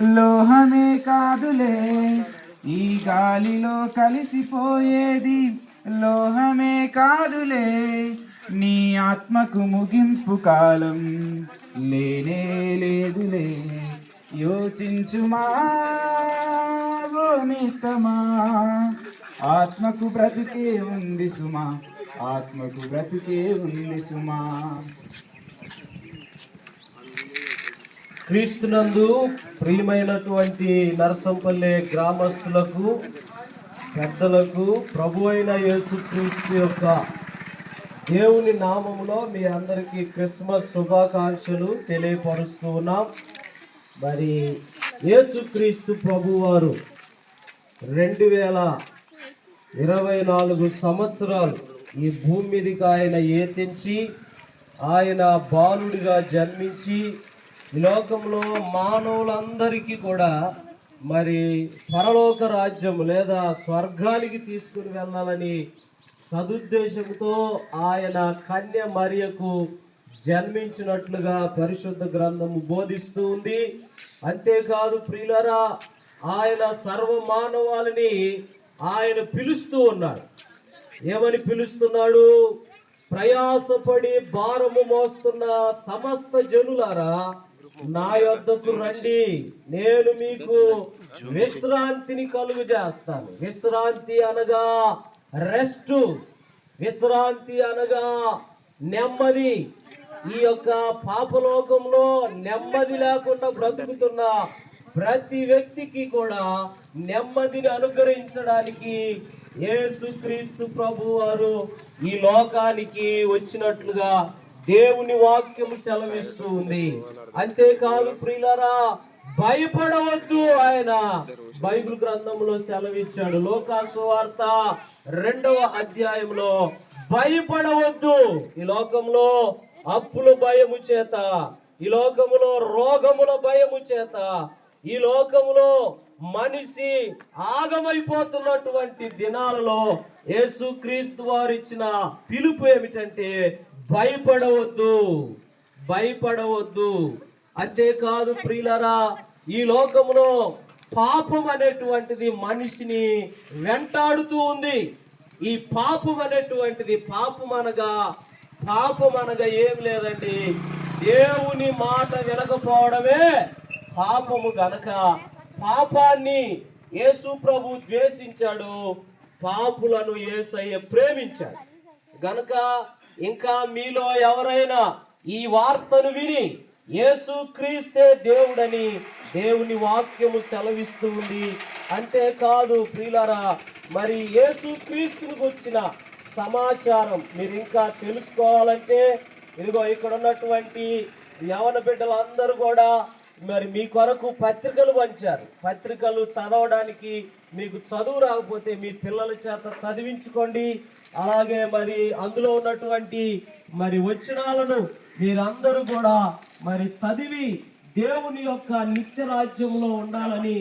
లోహమే కాదులే ఈ గాలిలో కలిసిపోయేది, లోహమే కాదులే నీ ఆత్మకు ముగింపు కాలం లేనే లేదులే. యోచించుమా ఓ నేస్తమా, ఆత్మకు బ్రతుకే ఉంది సుమా, ఆత్మకు బ్రతుకే ఉంది సుమా. క్రీస్తునందు ప్రియమైనటువంటి నరసంపల్లె గ్రామస్తులకు, పెద్దలకు ప్రభు అయిన యేసుక్రీస్తు యొక్క దేవుని నామములో మీ అందరికీ క్రిస్మస్ శుభాకాంక్షలు తెలియపరుస్తూ ఉన్నాం. మరి యేసుక్రీస్తు ప్రభువారు 2024 సంవత్సరాలు ఈ భూమి మీదకి ఆయన ఏతించి, ఆయన బాలుడిగా జన్మించి ఈ లోకంలో మానవులందరికీ కూడా మరి పరలోక రాజ్యం లేదా స్వర్గానికి తీసుకుని వెళ్ళాలని సదుద్దేశంతో ఆయన కన్య మరియకు జన్మించినట్లుగా పరిశుద్ధ గ్రంథము బోధిస్తూ ఉంది. అంతేకాదు ప్రియులరా, ఆయన సర్వ మానవాళిని ఆయన పిలుస్తూ ఉన్నాడు. ఏమని పిలుస్తున్నాడు? ప్రయాసపడి భారము మోస్తున్న సమస్త జనులారా నా యొద్దకు రండి, నేను మీకు విశ్రాంతిని కలుగు చేస్తాను. విశ్రాంతి అనగా రెస్ట్, విశ్రాంతి అనగా నెమ్మది. ఈ యొక్క పాపలోకంలో నెమ్మది లేకుండా బ్రతుకుతున్న ప్రతి వ్యక్తికి కూడా నెమ్మదిని అనుగ్రహించడానికి యేసుక్రీస్తు ప్రభువారు ఈ లోకానికి వచ్చినట్లుగా దేవుని వాక్యము సెలవిస్తూ ఉంది. అంతేకాదు ప్రియులారా, భయపడవద్దు. ఆయన బైబిల్ గ్రంథంలో సెలవిచ్చాడు. లోకాసు వార్త 2వ అధ్యాయంలో భయపడవద్దు. ఈ లోకంలో అప్పుల భయము చేత, ఈ లోకములో రోగముల భయము చేత, ఈ లోకములో మనిషి ఆగమైపోతున్నటువంటి దినాలలో యేసుక్రీస్తు వారు ఇచ్చిన పిలుపు ఏమిటంటే భయపడవద్దు, భయపడవద్దు. అంతేకాదు ప్రియులరా, ఈ లోకములో పాపం అనేటువంటిది మనిషిని వెంటాడుతూ ఉంది. ఈ పాపం అనేటువంటిది పాపం అనగా ఏం లేదండి, దేవుని మాట వినకపోవడమే పాపము. గనక పాపాన్ని యేసు ప్రభు ద్వేషించాడు, పాపులను యేసయ్య ప్రేమించాడు. గనక ఇంకా మీలో ఎవరైనా ఈ వార్తను విని యేసుక్రీస్తే దేవుడని దేవుని వాక్యము సెలవిస్తూ ఉంది. అంతేకాదు ప్రియులారా, మరి యేసుక్రీస్తుని గురించిన సమాచారం మీరు ఇంకా తెలుసుకోవాలంటే ఇదిగో ఇక్కడ ఉన్నటువంటి యవన బిడ్డలందరూ కూడా మరి మీ కొరకు పత్రికలు పంచారు. పత్రికలు చదవడానికి మీకు చదువు రాకపోతే మీ పిల్లల చేత చదివించుకోండి. అలాగే మరి అందులో ఉన్నటువంటి మరి వచనాలను మీరందరూ కూడా మరి చదివి దేవుని యొక్క నిత్య రాజ్యంలో ఉండాలని